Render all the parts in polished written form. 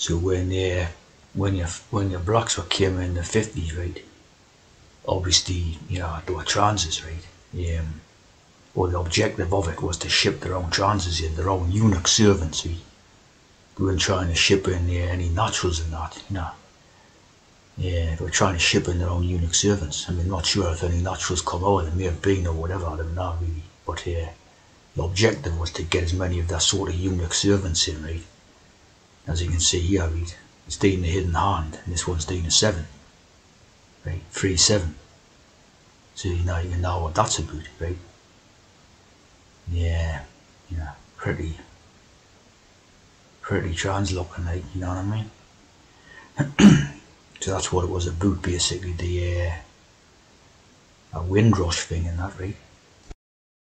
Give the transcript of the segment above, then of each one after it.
So when your blacks were came in the 50s, right? Obviously, there were transes, right? Well, the objective of it was to ship their own transes in, their own eunuch servants, right? They weren't trying to ship in any naturals and that, Yeah, they were trying to ship in their own eunuch servants. I mean, not sure if any naturals come out, there may have been or whatever, I don't know really. But the objective was to get as many of that sort of eunuch servants in, right? As you can see here, right? It's doing the hidden hand, and this one's doing a 7. Right? 3-7. So you can know what that's about, right? Yeah, pretty trans looking, like, you know what I mean? So that's what it was about, basically, the a Windrush thing and that, right?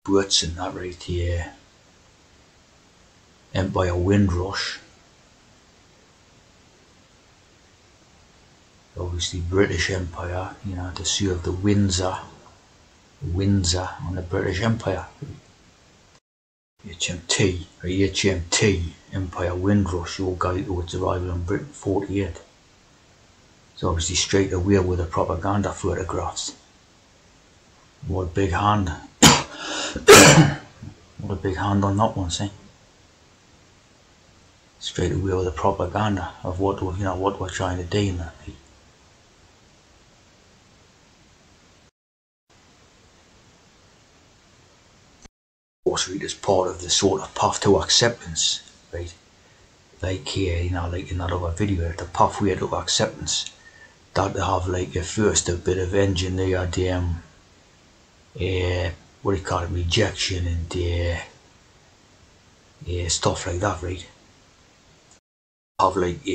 Boats and that, right? The Empire Windrush. Obviously British Empire, to serve the Windsor on the British Empire. HMT, or HMT, Empire Windrush, all guy to its arrival in Britain 48. So obviously straight away with the propaganda photographs. What a big hand. What a big hand on that one, see? Straight away with the propaganda of what we're trying to do in that. Of course, right, as part of the sort of path to acceptance, right? Like here, like in that other video, the pathway to acceptance, that to have like at first a bit of engineered what do you call it, rejection and stuff like that, right? Have like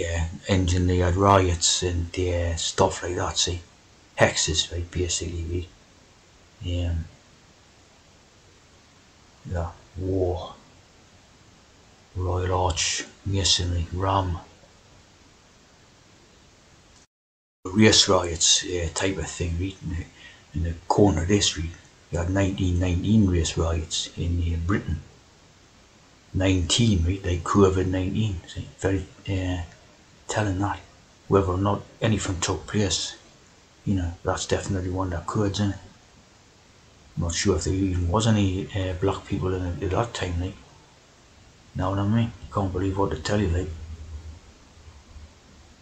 engineered riots and stuff like that, see? Hexes, right, basically, right? War, Royal Arch, Masonry, Ram, race riots type of thing, right? In the corner of this, right? You had 1919 race riots in Britain. 19, right? Like COVID-19, see? Very telling that. Whether or not anything took place, that's definitely one that could, isn't it? I'm not sure if there even was any black people in it at that time, like. Know what I mean? Can't believe what to tell you, like.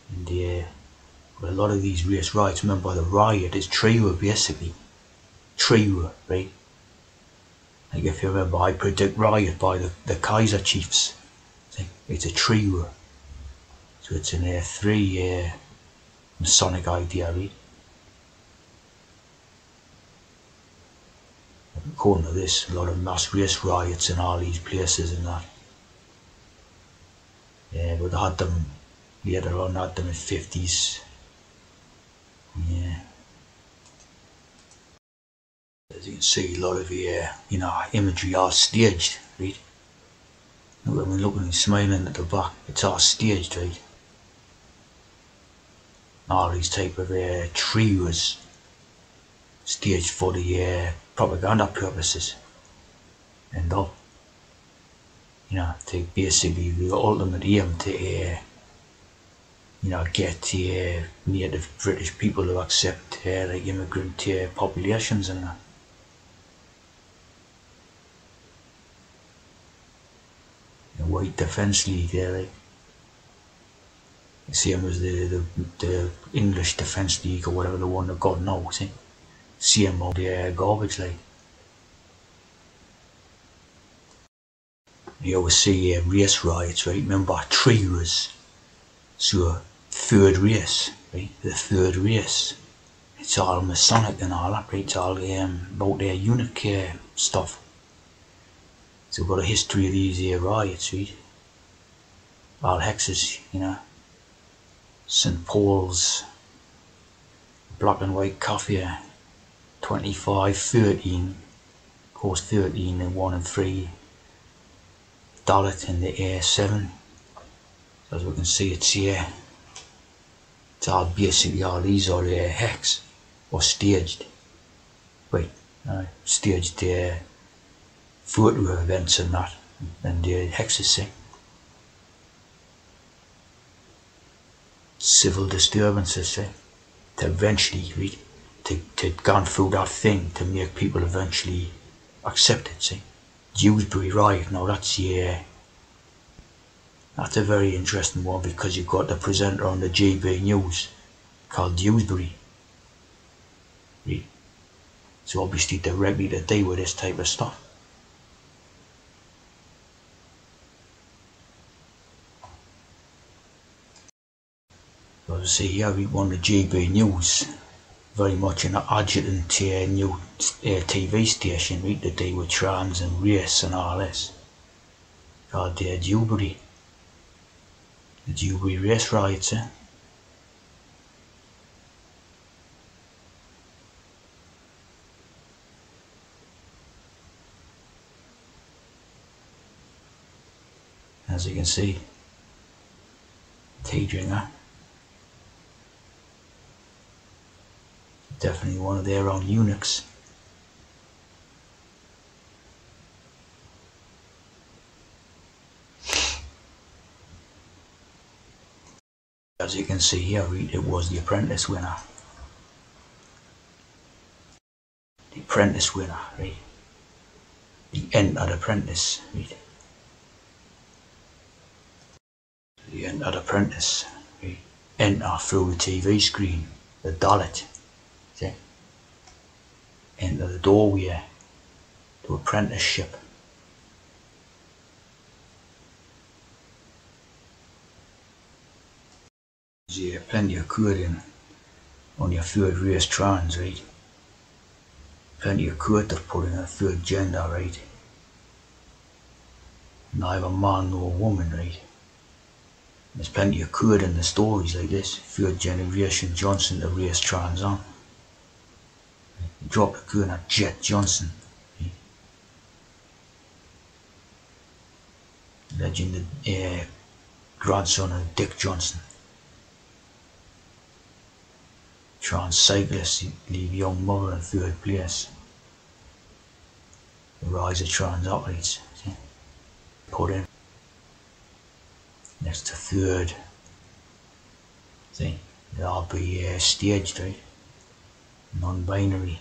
And a lot of these race riots, remember the riot is Trewa, basically. Trewa, right? Like if you remember, I predict riot by the Kaiser chiefs. See? It's a Trewa. So it's an 3 Masonic idea, right? According to this, a lot of mass race riots in all these places and that. Yeah, but they had them later on, had them in 50s. Yeah. As you can see, a lot of imagery are staged, right? Look at me looking and smiling at the back, it's all staged, right? All these type of tree was staged for the propaganda purposes. And all, to basically the ultimate aim to get native British people to accept like immigrant populations and that. The White Defence League there, like. Same as the English Defence League or whatever, the one that got now, see? Same old garbage, like. You always see race riots, right? Remember, Trewas. So, third race, right? The third race. It's all Masonic and all that, right? It's all about their eunuch stuff. So we've got a history of these riots, right? All hexes, St. Paul's, black and white coffee, 25, 13, of course 13 and 1 and 3, Dalit in the A7. As we can see, it's here. It's all basically, all these are hex or staged. Wait, staged photo events and that, and the hexes, see. civil disturbances, see, to eventually to gone through that thing to make people eventually accept it, see. Dewsbury riot, now that's, yeah, that's a very interesting one, because you've got the presenter on the GB News called Dewsbury. Right? So obviously directly to deal with this type of stuff. So see here we won the GB News, very much an adjutant new TV station, right, to deal with trans and race and all this. Called Dewsbury. The Dewsbury race riots, eh? As you can see, tea drinker. Definitely one of their own eunuchs. As you can see here, it was The Apprentice winner. The Apprentice winner, right? The Entered Apprentice, right? The Entered Apprentice, right? Enter through the TV screen, the Dalit, see? Enter the doorway to apprenticeship. Yeah, plenty of coding on your third race trans, right? Plenty of code to put in a third gender, right? Neither man nor woman, right? There's plenty of code in the stories like this. Third generation Johnson to race trans on. Drop the code at Jet Johnson. Right? Legend, grandson of Dick Johnson. Trans cyclists leave young mother in third place. The rise of trans athletes. See? Put in next to third. See, they'll all be staged, right? Non-binary.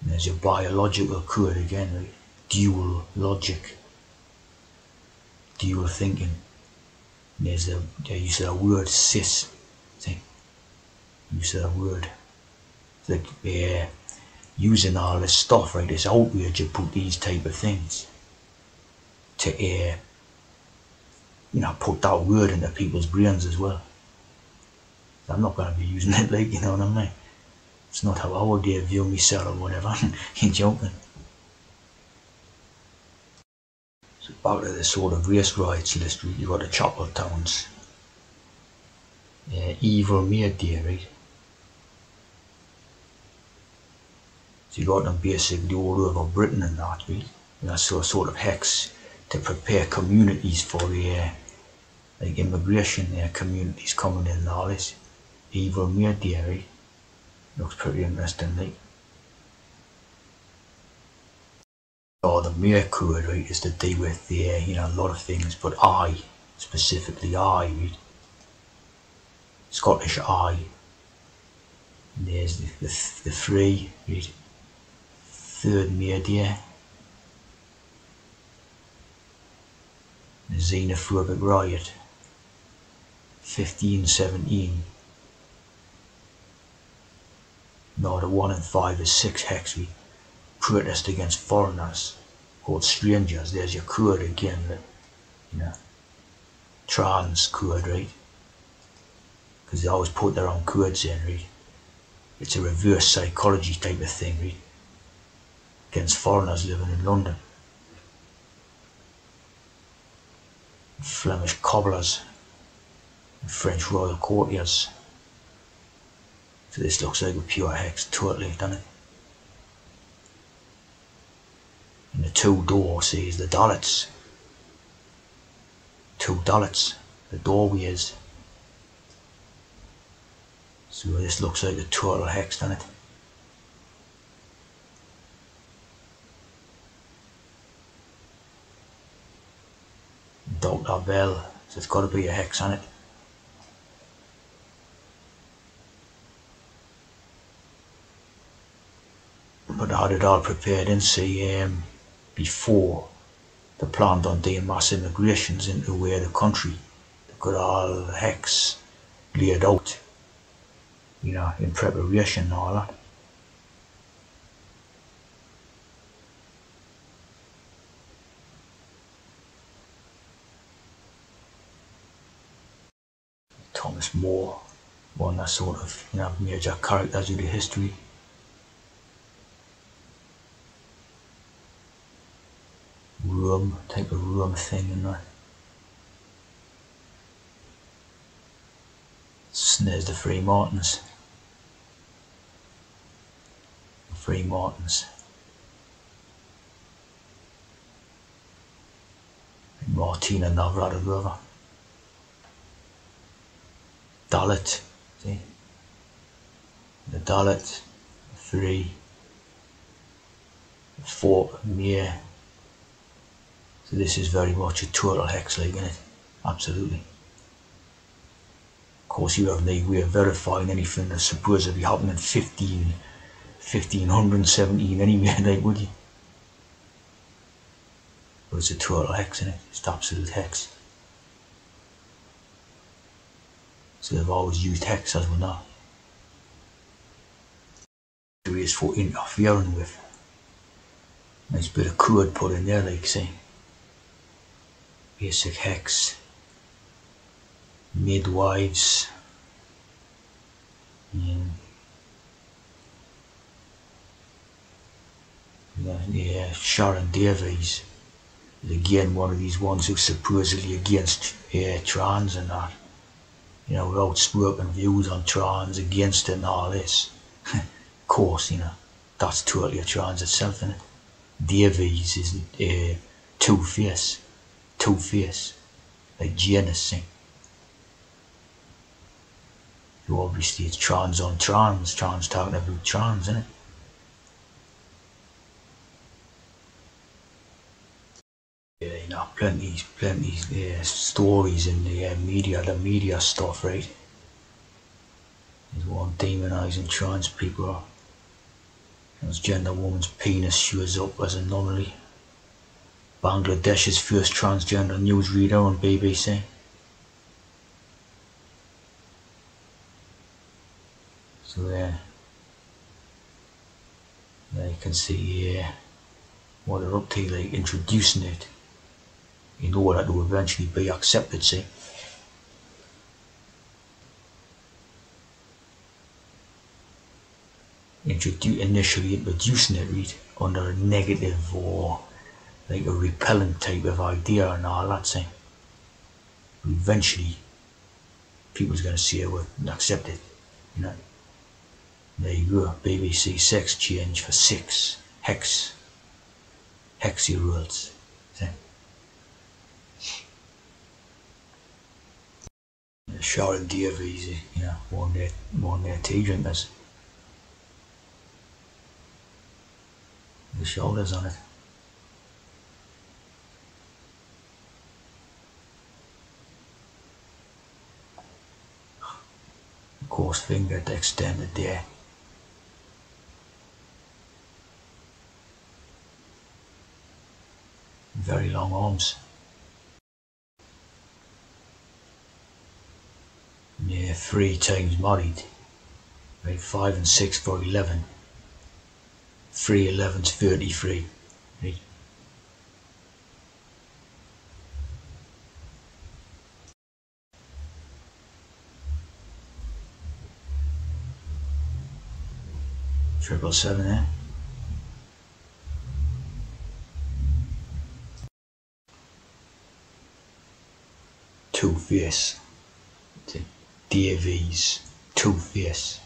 There's your biological code again, right? Dual logic, dual thinking. There's the use of the word cis. See, use of the word. Like using all this stuff, right? This outrage to put these type of things to put that word into people's brains as well. I'm not going to be using it, like, you know what I mean? It's not how I would view myself or whatever. You're joking. So back to the sort of race riots list, you got the Chapel Towns. Evil Made Day, right? So you got them basically all over Britain and that, right? And that's a sort of hex to prepare communities for the like immigration communities coming in and all this. Evil Made Day, right? Looks pretty interesting, like. Oh, the Mayor Code, right, is to deal with a lot of things, but specifically right? Scottish and there's the three, right? Third May Day, the xenophobic riot, 1517. No, the 1 and 5 is 6 hex, right? Protest against foreigners, called strangers. There's your code again, right? Trans code, right? Because they always put their own codes in, right? It's a reverse psychology type of thing, right? Against foreigners living in London. Flemish cobblers, and French royal courtiers. So this looks like a pure hex, totally, doesn't it? And the two doors says the Dalits. Two Dalits, the doorways. So this looks like a total hex, doesn't it? Dr. Bell, so it's got to be a hex on it. had it all prepared in, see, before they planned on doing mass immigrations into the country. They got all hex laid out, in preparation and all that. Thomas More, one of the sort of major characters of the history. Room, type of room thing in that. There's the Freemasons. Martina Navratilova. Dalit, see? The Dalit, 3, 4, yeah. So this is very much a total hex league, isn't it? Absolutely. Of course, you have no way of verifying anything that's supposedly happened in 1517 anyway, like, would you? But it's a total hex, isn't it? It's absolute hex. So they've always used hex, as we know. There is for interfering with. Nice bit of code put in there, like, say. Basic hex. Midwives. Yeah, Sharon Davies is again one of these ones who's supposedly against trans and that. With outspoken views on trans, against it and all this. Of course, that's totally a trans itself, isn't it? Davies is two-face, like Janus thing. So obviously it's trans on trans talking about trans, isn't it? Plenty stories in the media stuff, right? There's one demonizing trans people. Transgender woman's penis shows up as an anomaly. Bangladesh's first transgender newsreader on BBC. So there you can see what they're up to, like introducing it in order to eventually be accepted, see. Initially introducing it, right, under a negative or like a repellent type of idea and all that, see. Eventually people's going to see it and accept it, There you go, BBC sex change for 6 hex-year-olds. Sharon Davies, one their tea drinkers. The shoulders on it. Of course, finger extended there. Very long arms. Yeah, 3 times married. Right, 5 and 6 for 11. 3 11's 33. Right. Triple 7 there. Two-face. Davies. Two-face.